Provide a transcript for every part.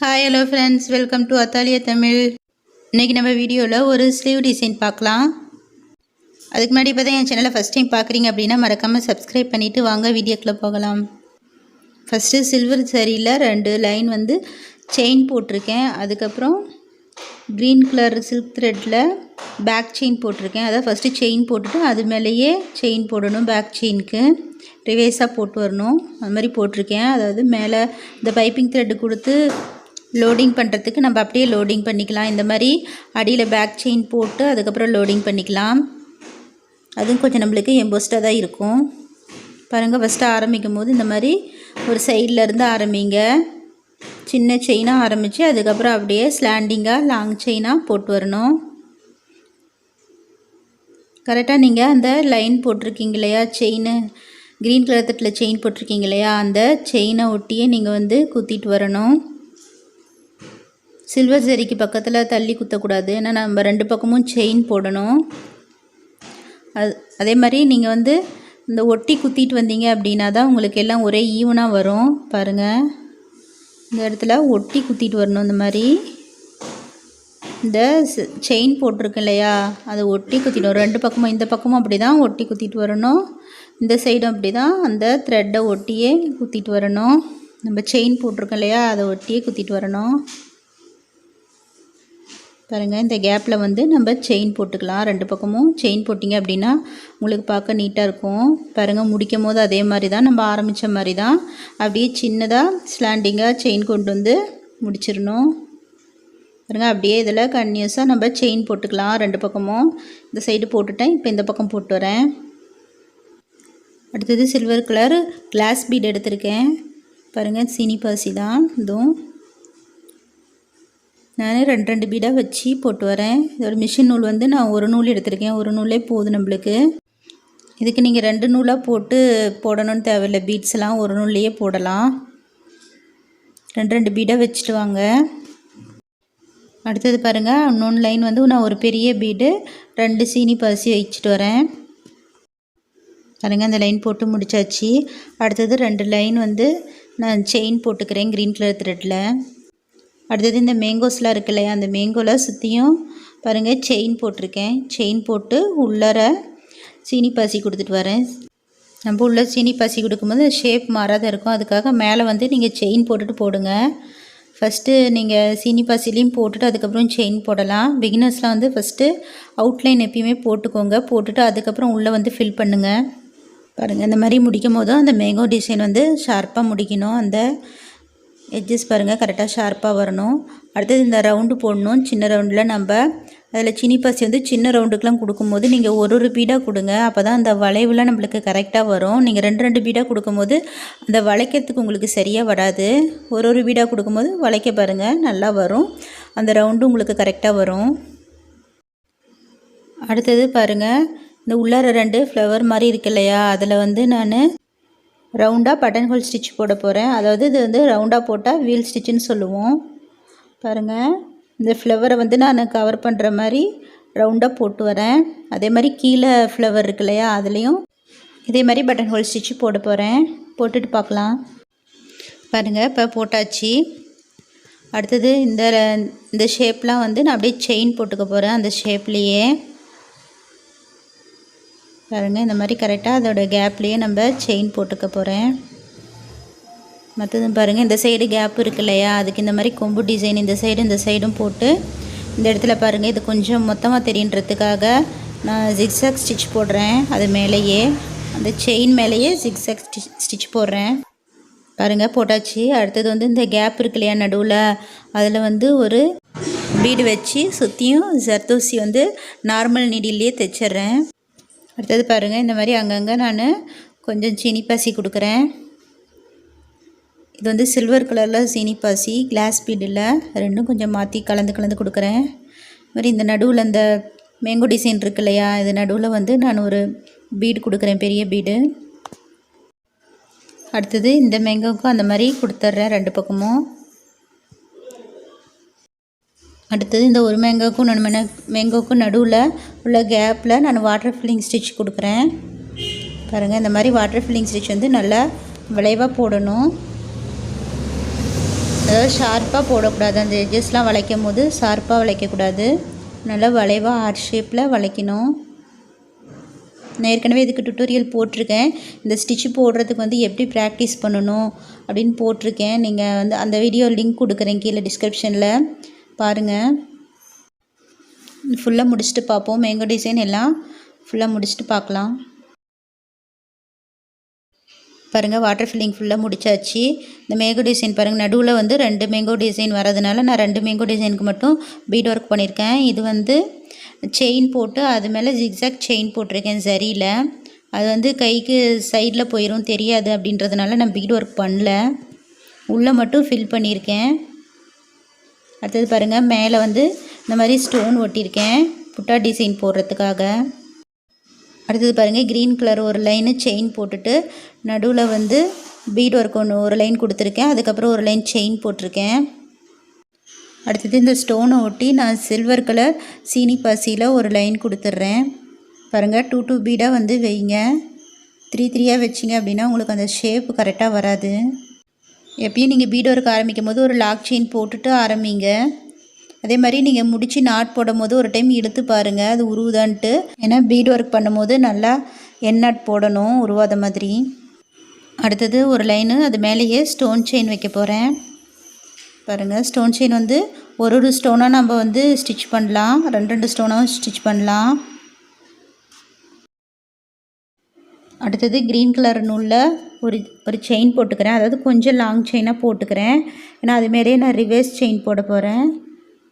Hi hello friends, welcome to Athaliya Tamil. இன்றைக்கி நம்ம வீடியோவில் ஒரு ஸ்லீவ் டிசைன் பார்க்கலாம். அதுக்கு முன்னாடி இப்போ தான் என் சேனலை ஃபஸ்ட் டைம் பார்க்குறீங்க அப்படின்னா மறக்காமல் சப்ஸ்கிரைப் பண்ணிவிட்டு வாங்க வீடியோக்குள்ளே போகலாம். ஃபஸ்ட்டு சில்வர் சரியில் 2 லைன் செயின் போட்டிருக்கேன். அதுக்கப்புறம் க்ரீன் கலர் சில்க் த்ரெட்டில் பேக் செயின் போட்டிருக்கேன். அதாவது ஃபஸ்ட்டு செயின் போட்டுட்டு அது மேலேயே செயின் போடணும். பேக் செயினுக்கு ரிவேஸாக போட்டு வரணும். அது மாதிரி போட்டிருக்கேன். அதாவது மேலே இந்த பைப்பிங் த்ரெட்டு கொடுத்து லோடிங் பண்ணுறதுக்கு நம்ம அப்படியே லோடிங் பண்ணிக்கலாம். இந்த மாதிரி அடியில் பேக் செயின் போட்டு அதுக்கப்புறம் லோடிங் பண்ணிக்கலாம். அதுவும் கொஞ்சம் நம்மளுக்கு எம்போஸ்டாக தான் இருக்கும். பாருங்கள், ஃபஸ்ட்டு ஆரம்பிக்கும் போது இந்த மாதிரி ஒரு சைட்லேருந்து ஆரம்பிங்க. சின்ன செயினாக ஆரம்பித்து அதுக்கப்புறம் அப்படியே ஸ்லாண்டிங்காக லாங் செயினாக போட்டு வரணும். கரெக்டாக நீங்கள் அந்த லைன் போட்டிருக்கீங்க இல்லையா, செயின் க்ரீன் கலர் தட்டில் செயின் போட்டிருக்கீங்க இல்லையா, அந்த செயினை ஒட்டியே நீங்கள் குத்திட்டு வரணும். சில்வர் ஜரிக்கு பக்கத்தில் தள்ளி குத்தக்கூடாது, ஏன்னா நம்ம 2 பக்கமும் செயின் போடணும். அதே மாதிரி நீங்கள் இந்த ஒட்டி குத்திட்டு வந்தீங்க அப்படின்னா தான் உங்களுக்கு எல்லாம் ஒரே ஈவனாக வரும். பாருங்கள், இந்த இடத்துல ஒட்டி குத்திட்டு வரணும். இந்த மாதிரி இந்த செயின் போட்டிருக்கு இல்லையா, அதை ஒட்டி குத்திடணும். 2 பக்கமும், இந்த பக்கமும் அப்படி தான் ஒட்டி குத்திட்டு வரணும். இந்த சைடும் அப்படி தான் அந்த த்ரெட்டை ஒட்டியே குத்திட்டு வரணும். நம்ம செயின் போட்டிருக்கோம் இல்லையா, அதை ஒட்டியே குத்திட்டு வரணும். பாருங்கள், இந்த கேப்பில் நம்ம செயின் போட்டுக்கலாம். 2 பக்கமும் செயின் போட்டிங்க அப்படின்னா உங்களுக்கு பார்க்க நீட்டாக இருக்கும். பாருங்கள், முடிக்கும் போது அதே மாதிரி தான் நம்ம ஆரம்பித்த மாதிரி தான் அப்படியே சின்னதாக ஸ்லாண்டிங்காக செயின் கொண்டு முடிச்சிடணும். பாருங்கள், அப்படியே இதில் கன்டினியூஸாக நம்ம செயின் போட்டுக்கலாம். 2 பக்கமும் இந்த சைடு போட்டுட்டேன். இப்போ இந்த பக்கம் போட்டு வரேன். அடுத்தது சில்வர் கலர் கிளாஸ் பீட் எடுத்திருக்கேன். பாருங்கள், சீனி பாசி தான் இதுவும். நான் 2 பீடாக வச்சு போட்டு வரேன். இதோட மிஷின் நூல் நான் 1 நூல் எடுத்திருக்கேன். 1 நூலே போதும் நம்மளுக்கு. இதுக்கு நீங்கள் 2 நூலாக போடணும்னு தேவையில்லை. பீட்ஸ் எல்லாம் 1 நூல்லையே போடலாம். 2 பீடாக வச்சுட்டு வாங்க. அடுத்தது பாருங்கள், இன்னொன்று லைன் நான் ஒரு பெரிய பீடு 2 சீனி பாசி வச்சுட்டு வரேன். பாருங்கள், அந்த லைன் போட்டு முடித்தாச்சு. அடுத்தது 2 லைன் நான் செயின் போட்டுக்கிறேன் க்ரீன் கலர் த்ரெட்டில். அடுத்தது இந்த மேங்கோஸ்லாம் இருக்கு இல்லையா, அந்த மேங்கோவில் சுற்றியும் பாருங்கள் செயின் போட்டிருக்கேன். செயின் போட்டு உள்ளர சீனி பாசி கொடுத்துட்டு வரேன். நம்ம உள்ள சீனி பாசி கொடுக்கும்போது ஷேப் மாறாத இருக்கும். அதுக்காக மேலே நீங்கள் செயின் போட்டுட்டு போடுங்க. ஃபஸ்ட்டு நீங்கள் சீனி பாசிலையும் போட்டுட்டு அதுக்கப்புறம் செயின் போடலாம். பிகினர்ஸ்லாம் ஃபஸ்ட்டு அவுட்லைன் எப்பயுமே போட்டுக்கோங்க. போட்டுட்டு அதுக்கப்புறம் உள்ளே ஃபில் பண்ணுங்கள். பாருங்கள், இந்த மாதிரி முடிக்கும் போதும் அந்த மேங்கோ டிசைன் ஷார்ப்பாக முடிக்கணும். அந்த எட்ஜஸ் பாருங்கள் கரெக்டாக ஷார்ப்பாக வரணும். அடுத்தது இந்த ரவுண்டு போடணும். சின்ன ரவுண்டில் நம்ம அதில் சீனி பாசி சின்ன ரவுண்டுக்கெலாம் கொடுக்கும்போது நீங்கள் ஒரு பீடாக கொடுங்க. அப்போ தான் அந்த வளைவுலாம் நம்மளுக்கு கரெக்டாக வரும். நீங்கள் 2 பீடாக கொடுக்கும்போது அந்த வளைக்கிறதுக்கு உங்களுக்கு சரியாக வராது. ஒரு பீடாக கொடுக்கும்போது வளைக்க பாருங்கள் நல்லா வரும். அந்த ரவுண்டு உங்களுக்கு கரெக்டாக வரும். அடுத்தது பாருங்கள், இந்த உள்ளார 2 ஃப்ளவர் மாதிரி இருக்கு இல்லையா, அதில் நான் ரவுண்டாக பட்டன் ஹோல் ஸ்டிச் போட போகிறேன். அதாவது இது ரவுண்டாக போட்டால் வீல் ஸ்டிச்சுன்னு சொல்லுவோம். பாருங்கள், இந்த ஃப்ளவரை நான் கவர் பண்ணுற மாதிரி ரவுண்டாக போட்டு வரேன். அதே மாதிரி கீழே ஃப்ளவர் இருக்கு இல்லையா, அதுலேயும் இதே மாதிரி பட்டன் ஹோல் ஸ்டிச்சு போட போகிறேன். போட்டுட்டு பார்க்கலாம். பாருங்கள், இப்போ போட்டாச்சு. அடுத்தது இந்த ஷேப்லாம் நான் அப்படியே செயின் போட்டுக்க போகிறேன். அந்த ஷேப்லேயே பாருங்கள், இந்த மாதிரி கரெக்டாக அதோட கேப்லேயே நம்ம செயின் போட்டுக்க போகிறேன். மற்றதும் பாருங்கள், இந்த சைடு கேப் இருக்கு இல்லையா, அதுக்கு இந்த மாதிரி கொம்பு டிசைன் இந்த சைடும் போட்டு இந்த இடத்துல பாருங்கள், இது கொஞ்சம் மொத்தமாக தெரியுன்றதுக்காக நான் ஜிக்ஸாக் ஸ்டிச் போடுறேன். அது மேலேயே அந்த செயின் மேலேயே ஜிக்ஸாக் ஸ்டிச் போடுறேன். பாருங்கள், போட்டாச்சு. அடுத்தது இந்த கேப் இருக்கு இல்லையா நடுவில், அதில் ஒரு பீடு வச்சு சுற்றியும் ஜர்தோசி நார்மல் நீடிலேயே தைச்சிட்றேன். அடுத்தது பாருங்கள், இந்த மாதிரி அங்கங்கே நான் கொஞ்சம் சீனி பாசி கொடுக்குறேன். இது சில்வர் கலரில் சீனி பாசி, கிளாஸ் பீடில் ரெண்டும் கொஞ்சம் மாற்றி கலந்து கொடுக்குறேன். இது மாதிரி இந்த நடுவில் இந்த மேங்கோ டிசைன் இருக்கு இல்லையா, இது நடுவில் நான் ஒரு பீடு கொடுக்குறேன், பெரிய பீடு. அடுத்தது இந்த மேங்கோவுக்கும் அந்த மாதிரி கொடுத்துட்றேன் 2 பக்கமும். அடுத்தது இந்த ஒரு மேங்கோக்கும் இன்னொன்று மேங்கோக்கும் நடுவில் உள்ள கேப்பில் நான் வாட்டர் ஃபில்லிங் ஸ்டிச் கொடுக்குறேன். பாருங்கள், இந்த மாதிரி வாட்டர் ஃபில்லிங் ஸ்டிச் நல்லா விளைவாக போடணும். அதாவது ஷார்ப்பாக போடக்கூடாது, அந்த எட்ஜஸ்லாம் வளைக்கும் போது ஷார்ப்பாக வளைக்கக்கூடாது, நல்லா வளைவாக ஹார்ட் ஷேப்பில் வளைக்கணும். நான் ஏற்கனவே இதுக்கு டுட்டோரியல் போட்டிருக்கேன். இந்த ஸ்டிச்சு போடுறதுக்கு வந்து எப்படி ப்ராக்டிஸ் பண்ணணும் அப்படின்னு போட்டிருக்கேன். நீங்கள் வந்து அந்த வீடியோ லிங்க் கொடுக்குறேன் கீழே டிஸ்கிரிப்ஷனில் பாருங்கள். ஃபுல்லாக முடிச்சுட்டு பார்ப்போம். மேங்கோ டிசைன் எல்லாம் ஃபுல்லாக முடிச்சுட்டு பார்க்கலாம். பாருங்கள், வாட்டர் ஃபில்லிங் ஃபுல்லாக முடிச்சாச்சு. இந்த மேங்கோ டிசைன் பாருங்கள், நடுவில் வந்து 2 மேங்கோ டிசைன் வரதுனால நான் 2 மேங்கோ டிசைனுக்கு மட்டும் பீட் ஒர்க் பண்ணியிருக்கேன். இது வந்து செயின் போட்டு அது மேலே ஜிக்ஸாக் செயின் போட்டிருக்கேன் சரியில். அது வந்து கைக்கு சைடில் போயிடும் தெரியாது அப்படின்றதுனால நான் பீட் ஒர்க் பண்ணல, உள்ளே மட்டும் ஃபில் பண்ணியிருக்கேன். அடுத்தது பாருங்கள், மேலே வந்து இந்த மாதிரி ஸ்டோன் ஒட்டியிருக்கேன் புட்டா டிசைன் போடுறதுக்காக. அடுத்தது பாருங்கள், க்ரீன் கலர் ஒரு லைனு செயின் போட்டுட்டு நடுவில் வந்து பீட் ஒர்க் ஒரு லைன் கொடுத்துருக்கேன், அதுக்கப்புறம் ஒரு லைன் செயின் போட்டிருக்கேன். அடுத்தது இந்த ஸ்டோனை ஒட்டி நான் சில்வர் கலர் சீனி பாசியில் ஒரு லைன் கொடுத்துட்றேன். பாருங்கள், 2 பீடாக வந்து வைங்க. 3 வச்சிங்க அப்படின்னா உங்களுக்கு அந்த ஷேப் கரெக்டாக வராது. எப்பயும் நீங்கள் பீட் ஒர்க் ஆரம்பிக்கும் போது ஒரு லாக் செயின் போட்டுட்டு ஆரம்பிங்க. அதே மாதிரி நீங்கள் முடித்து நாட் போடும் போது ஒரு டைம் இழுத்து பாருங்கள் அது உருவுதான்ட்டு. ஏன்னா பீட் ஒர்க் பண்ணும்போது நல்லா எண்ணாட் போடணும், உருவாத மாதிரி. அடுத்தது ஒரு லைனு அது மேலேயே ஸ்டோன் செயின் வைக்க போகிறேன். பாருங்கள், ஸ்டோன் செயின் வந்து ஒரு ஸ்டோனாக நம்ம வந்து ஸ்டிச் பண்ணலாம், 2 ஸ்டோனாகவும் ஸ்டிச் பண்ணலாம். அடுத்தது க்ரீன் கலர் நூலில் ஒரு செயின் போட்டுக்கிறேன், அதாவது கொஞ்சம் லாங் செயினாக போட்டுக்கிறேன். ஏன்னா அதுமாரியே நான் ரிவர்ஸ் செயின் போட போகிறேன்.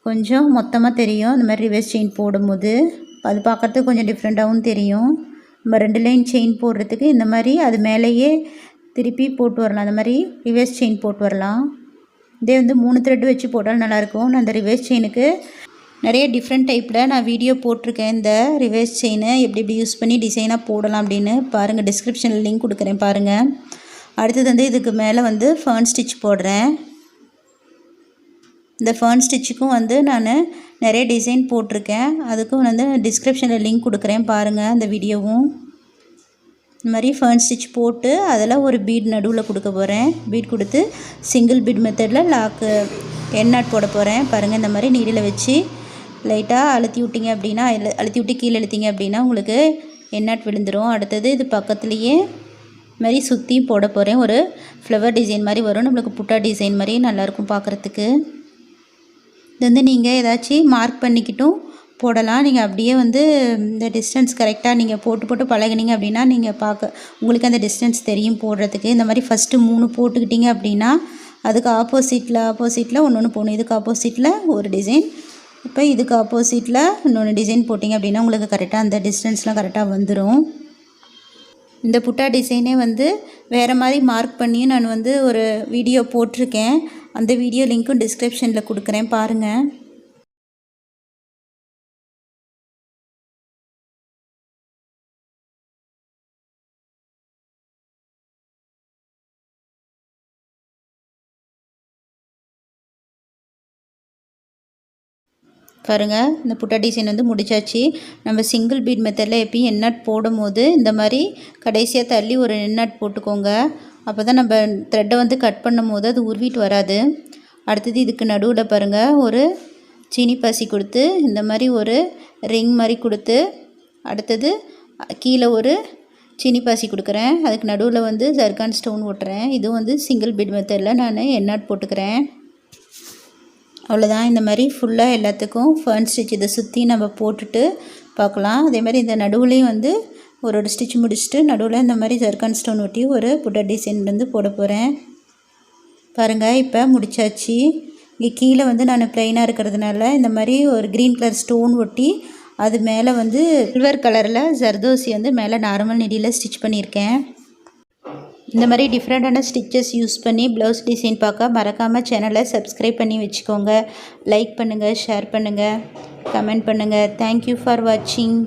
கொஞ்சம் மொத்தமாக தெரியும் இந்த மாதிரி ரிவர்ஸ் செயின் போடும்போது, அது பார்க்குறதுக்கு கொஞ்சம் டிஃப்ரெண்ட்டாகவும் தெரியும். நம்ம 2 லைன் செயின் போடுறதுக்கு இந்த மாதிரி அது மேலேயே திருப்பி போட்டு வரலாம், அந்த மாதிரி ரிவர்ஸ் செயின் போட்டு வரலாம். இதே வந்து 3 த்ரெட் வச்சு போட்டாலும் நல்லாயிருக்கும். நான் அந்த ரிவர்ஸ் செயினுக்கு நிறைய டிஃப்ரெண்ட் டைப்பில் நான் வீடியோ போட்டிருக்கேன். இந்த ரிவர்ஸ் செயினை எப்படி யூஸ் பண்ணி டிசைனாக போடலாம் அப்படின்னு பாருங்கள், டிஸ்கிரிப்ஷனில் லிங்க் கொடுக்குறேன் பாருங்கள். அடுத்தது வந்து இதுக்கு மேலே வந்து ஃபர்ன் ஸ்டிச் போடுறேன். இந்த ஃபர்ன் ஸ்டிச்சுக்கும் வந்து நான் நிறைய டிசைன் போட்டிருக்கேன், அதுக்கும் வந்து டிஸ்கிரிப்ஷனில் லிங்க் கொடுக்குறேன் பாருங்கள் அந்த வீடியோவும். இந்த மாதிரி ஃபர்ன் ஸ்டிச் போட்டு அதில் ஒரு பீட் நடுவில் கொடுக்க போகிறேன். பீட் கொடுத்து சிங்கிள் பீட் மெத்தடில் லாக்கு எண்ணாட் போட போகிறேன். பாருங்கள், இந்த மாதிரி நீடில் வச்சு லைட்டாக அழுத்தி விட்டிங்க அப்படின்னா, அழுத்தி விட்டு கீழே இழுத்திங்க அப்படின்னா உங்களுக்கு எண்ணாட் விழுந்துடும். அடுத்தது இது பக்கத்துலேயே மாதிரி சுற்றியும் போட போகிறேன். ஒரு ஃப்ளவர் டிசைன் மாதிரி வரும், நம்மளுக்கு புட்டா டிசைன் மாதிரி நல்லாயிருக்கும் பார்க்குறதுக்கு. இது வந்து நீங்கள் ஏதாச்சும் மார்க் பண்ணிக்கிட்டும் போடலாம். நீங்கள் அப்படியே வந்து இந்த டிஸ்டன்ஸ் கரெக்டாக நீங்கள் போட்டு பழகினீங்க அப்படின்னா நீங்கள் உங்களுக்கு அந்த டிஸ்டன்ஸ் தெரியும் போடுறதுக்கு. இந்த மாதிரி ஃபஸ்ட்டு 3 போட்டுக்கிட்டிங்க அப்படின்னா அதுக்கு ஆப்போசிட்டில் ஒன்று போகணும். இதுக்கு ஆப்போசிட்டில் ஒரு டிசைன், இப்போ இதுக்கு ஆப்போசிட்டில் இன்னொன்று டிசைன் போட்டிங்க அப்படின்னா உங்களுக்கு கரெக்டாக அந்த டிஸ்டன்ஸ்லாம் கரெக்டாக வந்துடும். இந்த புட்டா டிசைனே வந்து வேறு மாதிரி மார்க் பண்ணியும் நான் வந்து ஒரு வீடியோ போட்டிருக்கேன். அந்த வீடியோ லிங்க்கும் டிஸ்கிரிப்ஷனில் கொடுக்குறேன் பாருங்கள். பாருங்கள், இந்த புட்டா டிசைன் வந்து முடிச்சாச்சு. நம்ம சிங்கிள் பீட் மெத்தடில் எப்பயும் எண்ணாட் போடும் போது இந்த மாதிரி கடைசியாக தள்ளி ஒரு எண்ணாட் போட்டுக்கோங்க. அப்போ தான் நம்ம த்ரெட்டை வந்து கட் பண்ணும் போது அது உருவிட்டு வராது. அடுத்தது இதுக்கு நடுவில் பாருங்கள், ஒரு சீனி பாசி கொடுத்து இந்த மாதிரி ஒரு ரிங் மாதிரி கொடுத்து, அடுத்தது கீழே ஒரு சீனி பாசி கொடுக்குறேன். அதுக்கு நடுவில் வந்து ஜர்கான் ஸ்டோன் ஓட்டுறேன். இதுவும் வந்து சிங்கிள் பீட் மெத்தடில் நான் எண்ணாட் போட்டுக்கிறேன். அவ்வளோதான். இந்த மாதிரி ஃபுல்லாக எல்லாத்துக்கும் ஃபர்ன் ஸ்டிச் இதை சுற்றி நம்ம போட்டுட்டு பார்க்கலாம். அதே மாதிரி இந்த நடுவுலேயும் வந்து ஒரு ஸ்டிச் முடிச்சுட்டு நடுவில் இந்த மாதிரி ஜர்கான் ஸ்டோன் ஒட்டி ஒரு புட்டா டிசைன் வந்து போட போகிறேன். பாருங்கள், இப்போ முடிச்சாச்சு. இங்கே கீழே வந்து நான் ப்ளைனாக இருக்கிறதுனால இந்த மாதிரி ஒரு க்ரீன் கலர் ஸ்டோன் ஒட்டி அது மேலே வந்து சில்வர் கலரில் ஜர்தோசி வந்து மேலே நார்மல் நெடியில் ஸ்டிச் பண்ணியிருக்கேன். இந்த மாதிரி டிஃப்ரெண்ட்டான ஸ்டிச்சஸ் யூஸ் பண்ணி ப்ளவுஸ் டிசைன் பார்க்க மறக்காமல் சேனலை சப்ஸ்கிரைப் பண்ணி வச்சுக்கோங்க. லைக் பண்ணுங்கள், ஷேர் பண்ணுங்கள், கமெண்ட் பண்ணுங்கள். தேங்க்யூ ஃபார் வாட்சிங்.